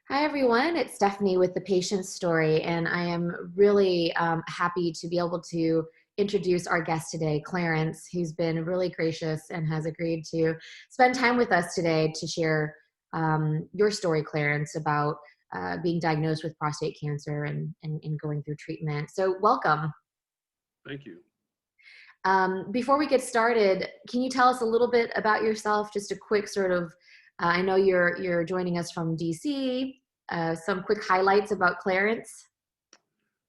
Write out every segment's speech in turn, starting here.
Hi, everyone. It's Stephanie with the Patient's Story, and I am really happy to be able to introduce our guest today, Clarence, who's been really gracious and has agreed to spend time with us today to share your story, Clarence, about being diagnosed with prostate cancer and going through treatment. So welcome. Thank you. Before we get started, can you tell us a little bit about yourself? Just a quick sort of, I know you're joining us from DC. Some quick highlights about Clarence.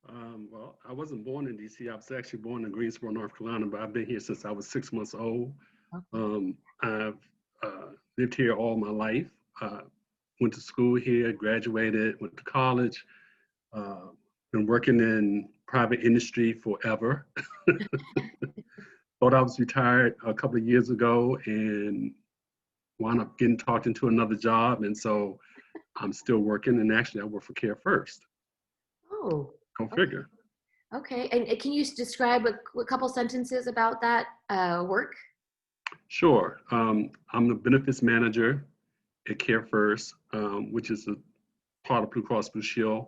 Well, I wasn't born in DC. I was actually born in Greensboro, North Carolina, but I've been here since I was 6 months old. I've lived here all my life. Went to school here, graduated, went to college. Been working in private industry forever. Thought I was retired a couple of years ago and wound up getting talked into another job. And so I'm still working, and actually I work for Care First. Oh, Go figure. okay. And can you describe a couple sentences about that work? Sure. I'm the benefits manager at Care First, which is a part of Blue Cross Blue Shield.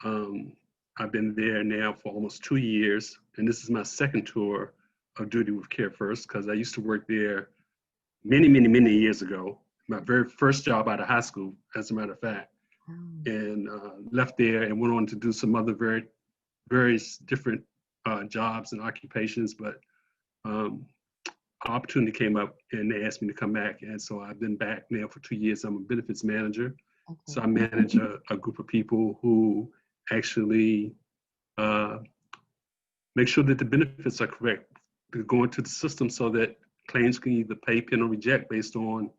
I've been there now for almost 2 years, and this is my second tour of duty with Care First because I used to work there many years ago. My very first job out of high school, as a matter of fact, and left there and went on to do some other various different jobs and occupations. But opportunity came up and they asked me to come back, and so I've been back now for 2 years. I'm a benefits manager. Okay. So I manage a group of people who actually make sure that the benefits are correct. They go into the system so that claims can either pay, pin, or reject based on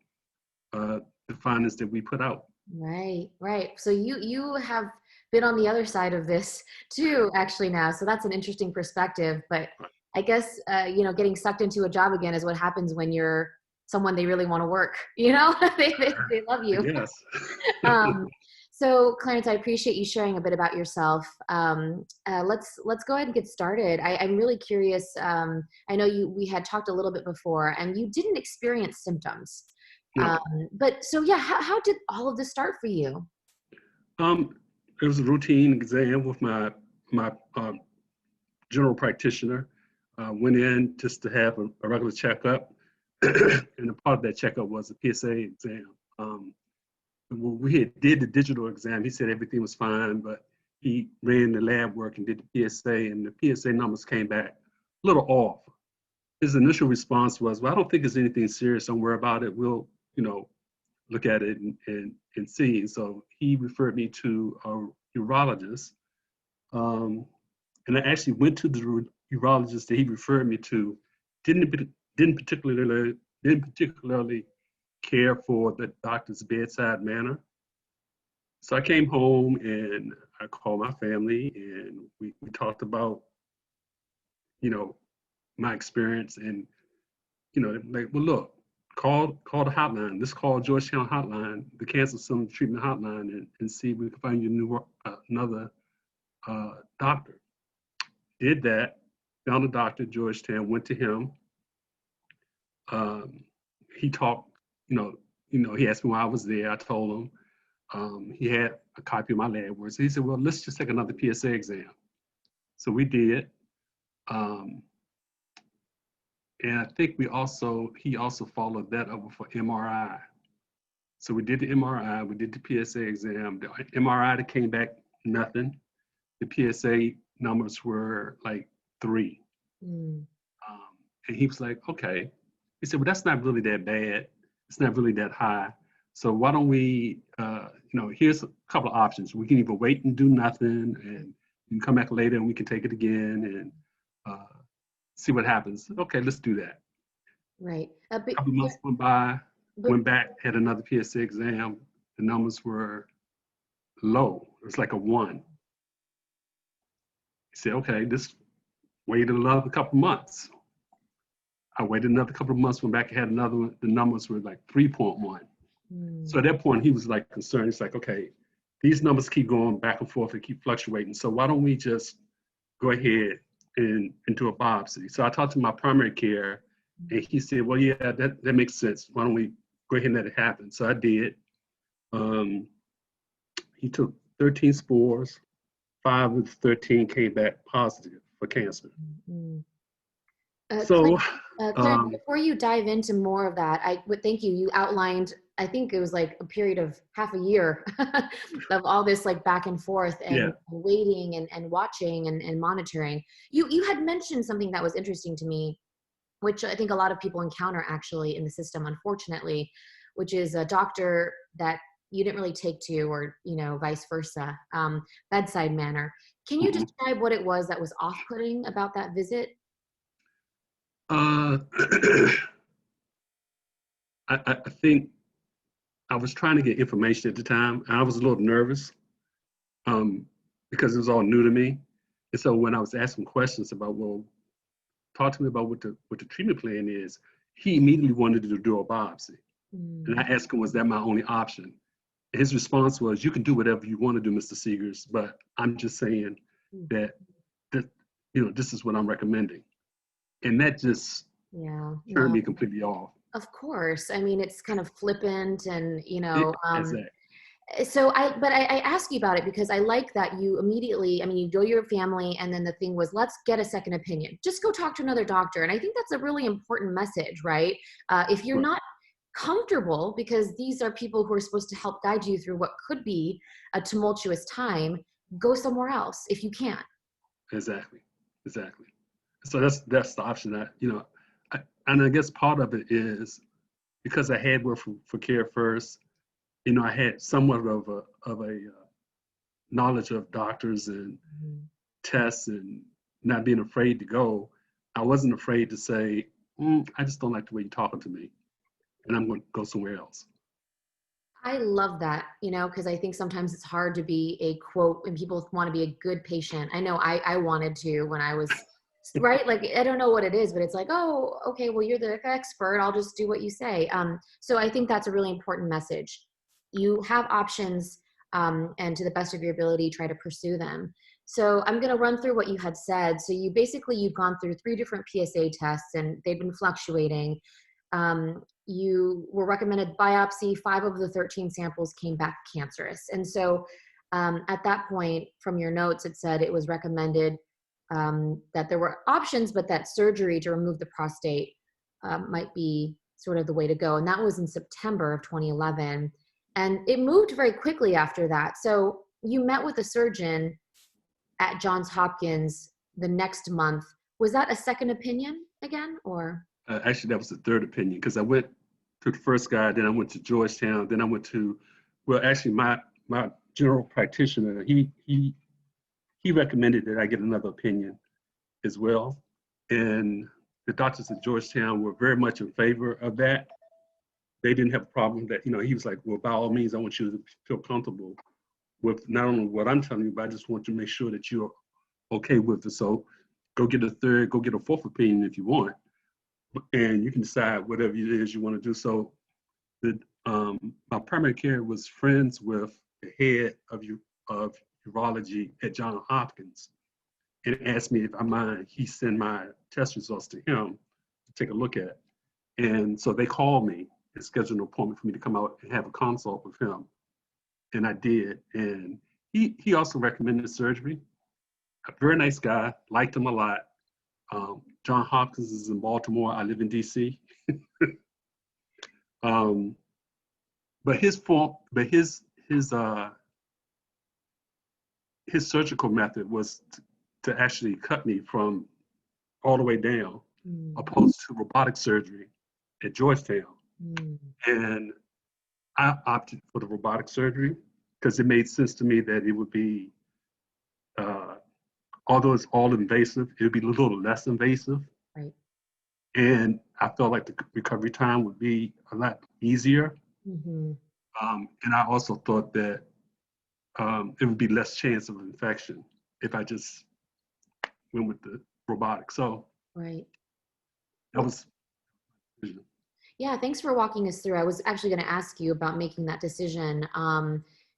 the findings that we put out. Right, right. So you have been on the other side of this too, actually now. So that's an interesting perspective. But I guess getting sucked into a job again is what happens when you're someone they really want to work. They love you. Yes. So Clarence, I appreciate you sharing a bit about yourself. Let's go ahead and get started. I'm really curious. I know we had talked a little bit before, and you didn't experience symptoms. No. But so yeah, how did all of this start for you? It was a routine exam with my general practitioner. Went in just to have a regular checkup, and a part of that checkup was a PSA exam. When we did the digital exam, he said everything was fine, but he ran the lab work and did the PSA, and the PSA numbers came back a little off. His initial response was, "Well, I don't think it's anything serious. Don't worry about it. We'll, look at it and see." So he referred me to a urologist, and I actually went to the urologist that he referred me to. Didn't particularly care for the doctor's bedside manner. So I came home and I called my family and we talked about, my experience and, like, well, look, call the hotline. Let's call Georgetown hotline, the cancer symptom treatment hotline, and see if we can find you another doctor. Did that, found a doctor at Georgetown, went to him. He talked, he asked me why I was there. I told him. He had a copy of my lab work. So he said, well, let's just take another PSA exam. So we did. And I think he also followed that up for MRI. So we did the MRI, we did the PSA exam. The MRI that came back, nothing. The PSA numbers were like 3. And he was like, okay. He said, well, that's not really that bad. It's not really that high. So why don't we, here's a couple of options. We can either wait and do nothing and you can come back later and we can take it again and see what happens. Okay, let's do that. Right. A couple of months went by, went back, had another PSA exam. The numbers were low. It was like a 1. He said, okay, just wait another couple of months. I waited another couple of months, went back and had another one. The numbers were like 3.1. So at that point, he was like concerned. He's like, okay, these numbers keep going back and forth and keep fluctuating. So why don't we just go ahead and do a biopsy? So I talked to my primary care and he said, well, yeah, that makes sense. Why don't we go ahead and let it happen? So I did. he took 13 spores. 5 of the 13 came back positive for cancer. Mm-hmm. So, Clarence, before you dive into more of that, I would thank you. You outlined, I think it was like a period of half a year of all this like back and forth and yeah. waiting and watching and monitoring. You had mentioned something that was interesting to me, which I think a lot of people encounter actually in the system, unfortunately, which is a doctor that you didn't really take to, or vice versa, bedside manner. Can you Mhm. describe what it was that was off-putting about that visit? Uh, I think I was trying to get information at the time, and I was a little nervous um, because it was all new to me. And so when I was asking questions about, well, talk to me about what the treatment plan is, he immediately wanted to do a biopsy. And I Mm. asked him, was that my only option? And his response was, you can do whatever you want to do, Mr. Seegers, but I'm just saying that, that this is what I'm recommending. And that just Yeah, turned no, me completely off. of course. I mean, it's kind of flippant and, Exactly. so I ask you about it because I like that you immediately, I mean, you go to your family and then the thing was, let's get a second opinion. Just go talk to another doctor. And I think that's a really important message, right? If you're Right. not comfortable, because these are people who are supposed to help guide you through what could be a tumultuous time, go somewhere else if you can. Exactly. Exactly. So that's the option that, and I guess part of it is because I had worked for Care First, I had somewhat of a knowledge of doctors and Mhm. tests and not being afraid to go. I wasn't afraid to say, I just don't like the way you're talking to me, and I'm going to go somewhere else. I love that, because I think sometimes it's hard to be a quote and people want to be a good patient. I know I wanted to when I was, right? Like, I don't know what it is, but it's like, oh, okay, well, you're the expert. I'll just do what you say. So I think that's a really important message. You have options, and to the best of your ability, try to pursue them. So I'm going to run through what you had said. So you've gone through 3 different PSA tests and they've been fluctuating. You were recommended biopsy. 5 of the 13 samples came back cancerous. And so at that point, from your notes, it said it was recommended that there were options, but that surgery to remove the prostate might be sort of the way to go. And that was in September of 2011. And it moved very quickly after that. So you met with a surgeon at Johns Hopkins the next month. Was that a second opinion again, or? Actually, that was the third opinion because I went to the first guy, then I went to Georgetown, then I went to, well, actually, my general practitioner, he recommended that I get another opinion as well, and the doctors at Georgetown were very much in favor of that. They didn't have a problem that, he was like, well, by all means, I want you to feel comfortable with not only what I'm telling you, but I just want to make sure that you're okay with it. So go get a third, go get a fourth opinion if you want, and you can decide whatever it is you want to do. So my primary care was friends with the head of urology at Johns Hopkins and asked me if I mind he send my test results to him to take a look at. And so they called me and scheduled an appointment for me to come out and have a consult with him. And I did. And he also recommended surgery. A very nice guy, liked him a lot. John Hopkins is in Baltimore. I live in DC. um, but his surgical method was to actually cut me from all the way down, Mm. opposed to robotic surgery at Georgetown. Mm. And I opted for the robotic surgery because it made sense to me that it would be, uh, although it's all invasive, it would be a little less invasive. Right. And I felt like the recovery time would be a lot easier. Mm-hmm. And I also thought that it would be less chance of infection if I just went with the robotic. So Right. that Well, was, yeah, thanks for walking us through. I was actually going to ask you about making that decision.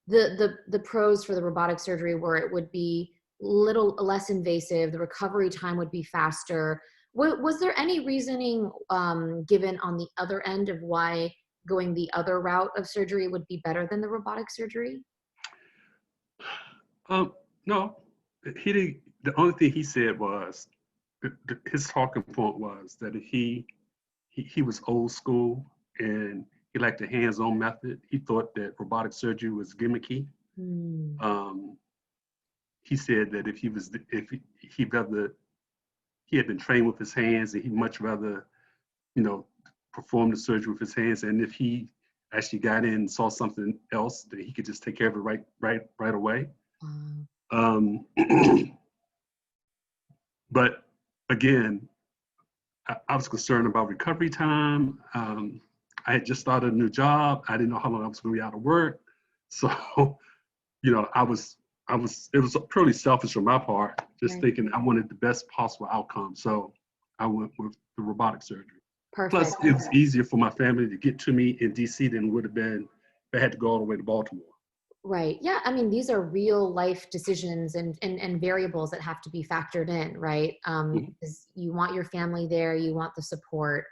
The pros for the robotic surgery were it would be little less invasive, the recovery time would be faster. Was there any reasoning given on the other end of why going the other route of surgery would be better than the robotic surgery? No, he didn't. The only thing he said was his talking point was that he was old school and he liked the hands-on method. He thought that robotic surgery was gimmicky. Mm. He said that if he'd rather he had been trained with his hands and he'd much rather, you know, perform the surgery with his hands. And if he actually got in and saw something else, that he could just take care of it right away. Um, but again, I was concerned about recovery time. I had just started a new job. I didn't know how long I was going to be out of work. So, you know, it was purely selfish on my part, just thinking I wanted the best possible outcome. So I went with the robotic surgery. Perfect. Plus, it was easier for my family to get to me in DC than it would have been if I had to go all the way to Baltimore. Right. Yeah. I mean, these are real life decisions and variables that have to be factored in, right? Because you want your family there, you want the support.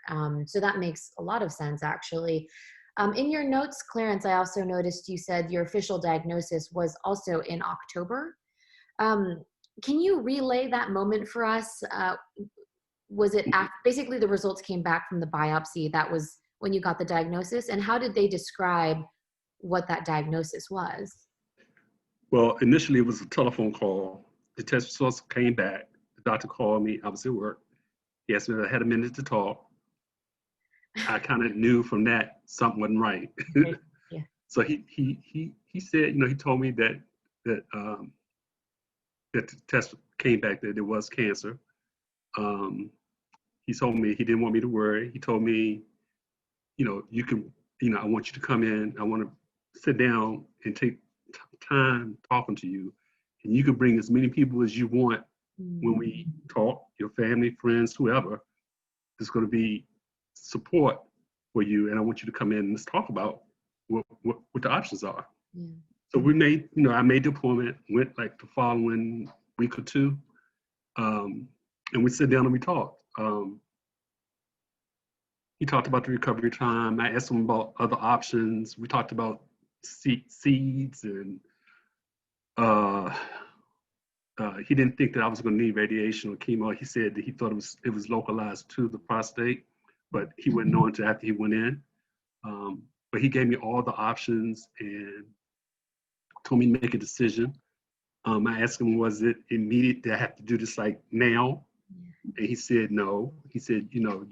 So that makes a lot of sense, actually. In your notes, Clarence, I also noticed you said your official diagnosis was also in October. Can you relay that moment for us? Was it basically the results came back from the biopsy? That was when you got the diagnosis? And how did they describe what that diagnosis was? Well, initially it was a telephone call. The test results came back. The doctor called me. I was at work. He asked me if I had a minute to talk. I kind of knew from that something wasn't right. Yeah. So he said, you know, he told me that the test came back that it was cancer. He told me he didn't want me to worry. He told me, you know, I want you to come in. I want to sit down and take time talking to you. And you can bring as many people as you want when we talk, your family, friends, whoever. There's going to be support for you. And I want you to come in and let's talk about what the options are. Yeah. So we made, you know, I made the appointment, went like the following week or two. And we sat down and we talked. He talked about the recovery time. I asked him about other options. We talked about seeds and he didn't think that I was going to need radiation or chemo. He said that he thought it was localized to the prostate, but he wouldn't know until after he went in. But he gave me all the options and told me to make a decision. I asked him, was it immediate? Did I have to do this like now? And he said no. He said, you know,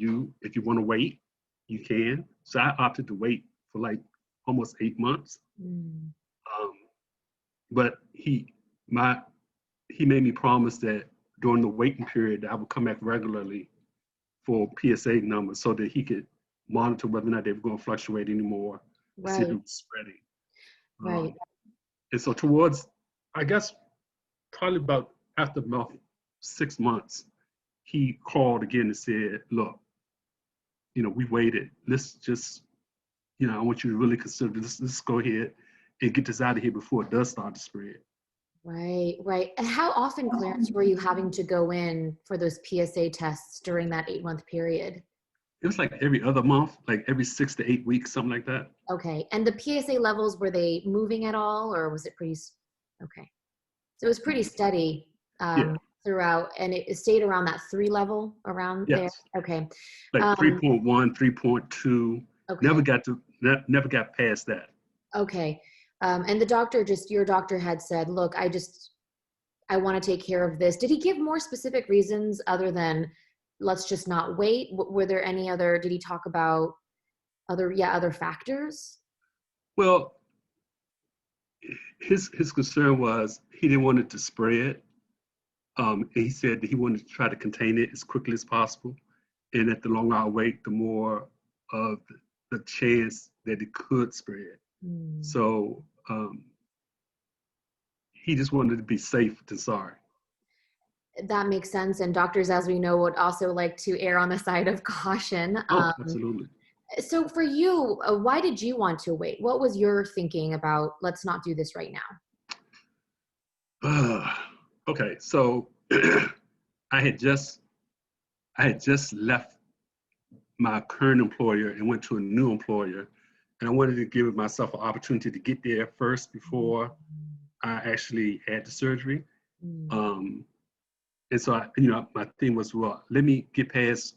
if you want to wait, you can. So I opted to wait for like almost 8 months. But he made me promise that during the waiting period I would come back regularly for PSA numbers so that he could monitor whether or not they were going to fluctuate anymore, see if it was spreading. Right. And so towards, I guess, probably after about 6 months, he called again and said, look, you know, we waited. Let's just, you know, I want you to really consider this. Let's go ahead and get this out of here before it does start to spread. Right. And how often, Clarence, were you having to go in for those PSA tests during that 8-month period? It was like every other month, like every 6 to 8 weeks, something like that. Okay. And the PSA levels, were they moving at all, or was it pretty? Okay. So it was pretty steady throughout, and it stayed around that 3 level around there. Okay. Like 3.1, 3.2. Okay. Never got past that. Okay. And your doctor had said, look, I want to take care of this. Did he give more specific reasons other than let's just not wait? Were there any other, did he talk about other factors? Well, his concern was he didn't want it to spread. And he said that he wanted to try to contain it as quickly as possible. And that the longer I wait, the more of the chance that it could spread. So he just wanted to be safe than sorry. That makes sense. And doctors, as we know, would also like to err on the side of caution. Absolutely. So for you, why did you want to wait? What was your thinking about, let's not do this right now? Okay, so I had just left my current employer and went to a new employer. And I wanted to give myself an opportunity to get there first before I actually had the surgery. Mm. And so, my thing was, well, let me get past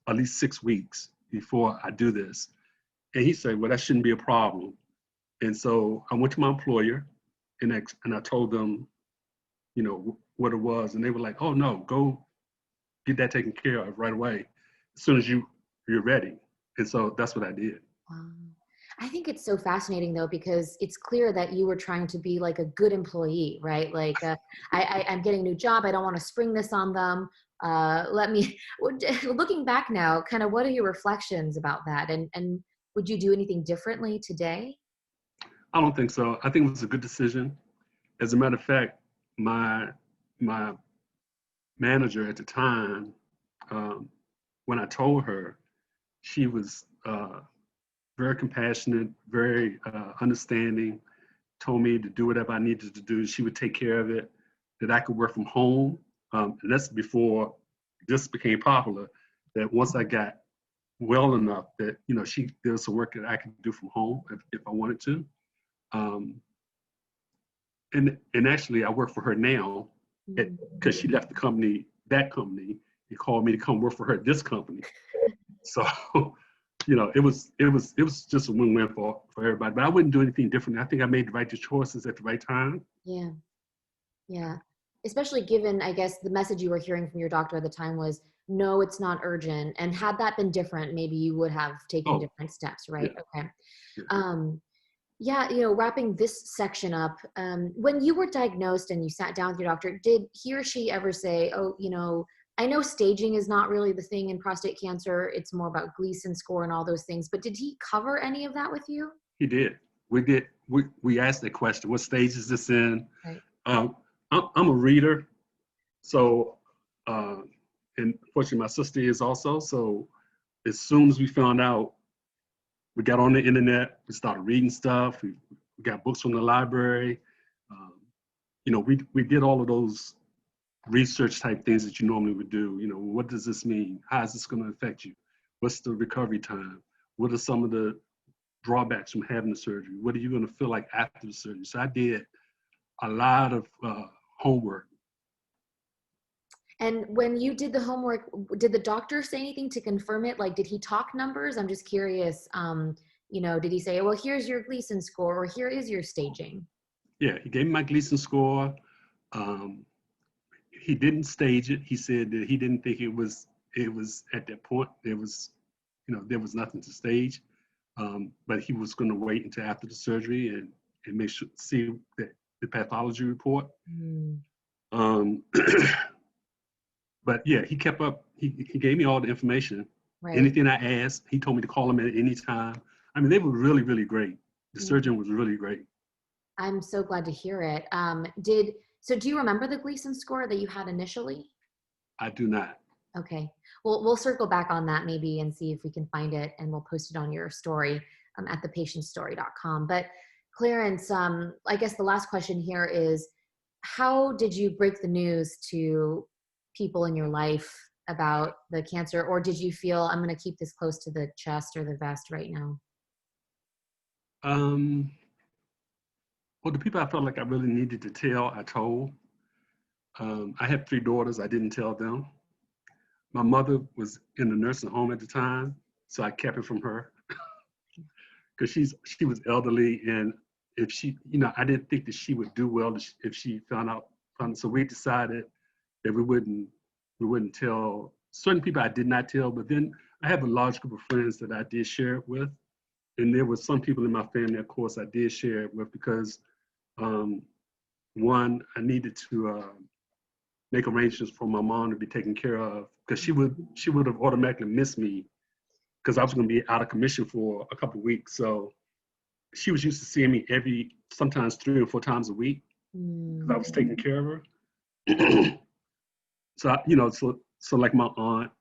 at least 6 weeks before I do this. And he said, well, that shouldn't be a problem. And so I went to my employer and I told them, what it was. And they were like, oh, no, go get that taken care of right away as soon as you're ready. And so that's what I did. I think it's so fascinating though, because it's clear that you were trying to be like a good employee, right? Like, I'm getting a new job. I don't want to spring this on them. Looking back now, kind of what are your reflections about that? And would you do anything differently today? I don't think so. I think it was a good decision. As a matter of fact, my manager at the time, when I told her, she was very compassionate, very understanding, told me to do whatever I needed to do. She would take care of it, that I could work from home. And that's before this became popular, that once I got well enough that, there was some work that I could do from home if I wanted to. And actually, I work for her now because she left that company, and called me to come work for her, this company. So, it was just a win-win for everybody. But I wouldn't do anything different. I think I made the right choices at the right time. Yeah. Yeah. Especially given, I guess, the message you were hearing from your doctor at the time was, no, it's not urgent. And had that been different, maybe you would have taken different steps, right? Yeah. Okay. Wrapping this section up, when you were diagnosed and you sat down with your doctor, did he or she ever say, oh, I know staging is not really the thing in prostate cancer. It's more about Gleason score and all those things. But did he cover any of that with you? He did. We did. We asked that question. What stage is this in? Right. I'm a reader. So, and fortunately, my sister is also. So as soon as we found out, we got on the internet. We started reading stuff. We got books from the library. We did all of those research type things that you normally would do. What does this mean? How is this going to affect you? What's the recovery time? What are some of the drawbacks from having the surgery? What are you going to feel like after the surgery? So I did a lot of homework. And when you did the homework, did the doctor say anything to confirm it? Like, did he talk numbers? I'm just curious. Did he say, well, here's your Gleason score, or here is your staging? Yeah, he gave me my Gleason score. He didn't stage it. He said that he didn't think it was at that point. There was nothing to stage. But he was going to wait until after the surgery and make sure, see the pathology report. But yeah, he kept up. He gave me all the information. Right. Anything I asked, he told me to call him at any time. I mean, they were really, really great. The surgeon was really great. I'm so glad to hear it. So do you remember the Gleason score that you had initially? I do not. Okay. Well, we'll circle back on that maybe and see if we can find it, and we'll post it on your story at thepatientstory.com. But Clarence, I guess the last question here is, how did you break the news to people in your life about the cancer? Or did you feel, I'm going to keep this close to the chest or the vest right now? Well, the people I felt like I really needed to tell, I told. I have 3 daughters. I didn't tell them. My mother was in the nursing home at the time, so I kept it from her because she was elderly, and if she, I didn't think that she would do well if she found out. So we decided that we wouldn't tell certain people. I did not tell, but then I have a large group of friends that I did share it with, and there were some people in my family, of course, I did share it with because one, I needed to make arrangements for my mom to be taken care of because she would have automatically missed me because I was going to be out of commission for a couple of weeks. So she was used to seeing me sometimes 3 or 4 times a week because I was taking care of her. So like my aunt,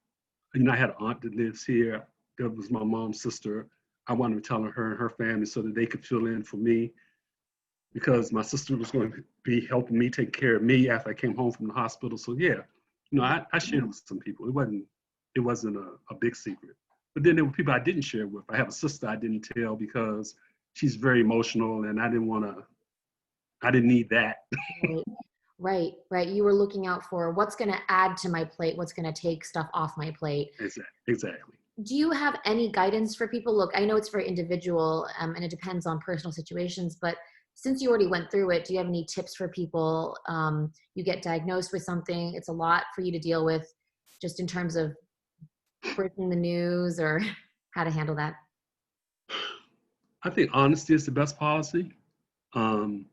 I had an aunt that lives here. That was my mom's sister. I wanted to tell her and her family so that they could fill in for me because my sister was going to be helping me take care of me after I came home from the hospital. So yeah, I shared it with some people. It wasn't a big secret. But then there were people I didn't share with. I have a sister I didn't tell because she's very emotional and I didn't want to I didn't need that. Right, right, right. You were looking out for what's going to add to my plate, what's going to take stuff off my plate. Exactly. Do you have any guidance for people? Look, I know it's very individual and it depends on personal situations, but since you already went through it, do you have any tips for people? You get diagnosed with something, it's a lot for you to deal with just in terms of breaking the news or how to handle that. I think honesty is the best policy. Um,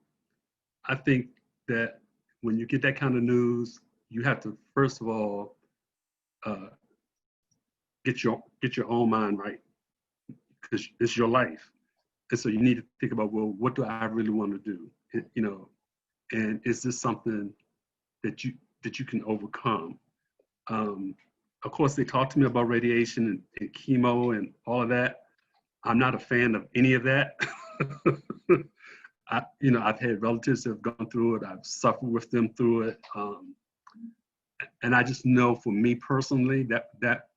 I think that when you get that kind of news, you have to first of all uh, get your own mind right, because it's your life, and so you need to think about, well, what do I really want to do? You know, and is this something that you can overcome? Um, of course, they talked to me about radiation and chemo and all of that. I'm not a fan of any of that. I've had relatives that have gone through it. I've suffered with them through it. And I just know for me personally, that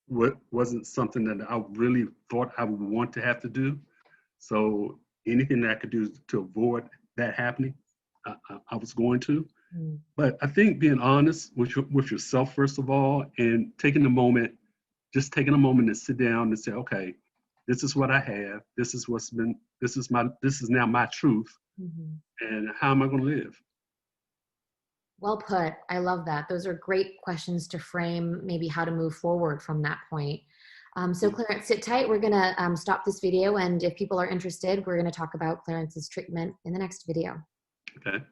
wasn't something that I really thought I would want to have to do. So anything that I could do to avoid that happening, I was going to. Mm. But I think being honest with yourself, first of all, and taking a moment to sit down and say, okay, this is what I have. This is now my truth. Mm-hmm. And how am I going to live? Well put. I love that. Those are great questions to frame maybe how to move forward from that point. So Clarence, sit tight. We're going to stop this video. And if people are interested, we're going to talk about Clarence's treatment in the next video. Okay.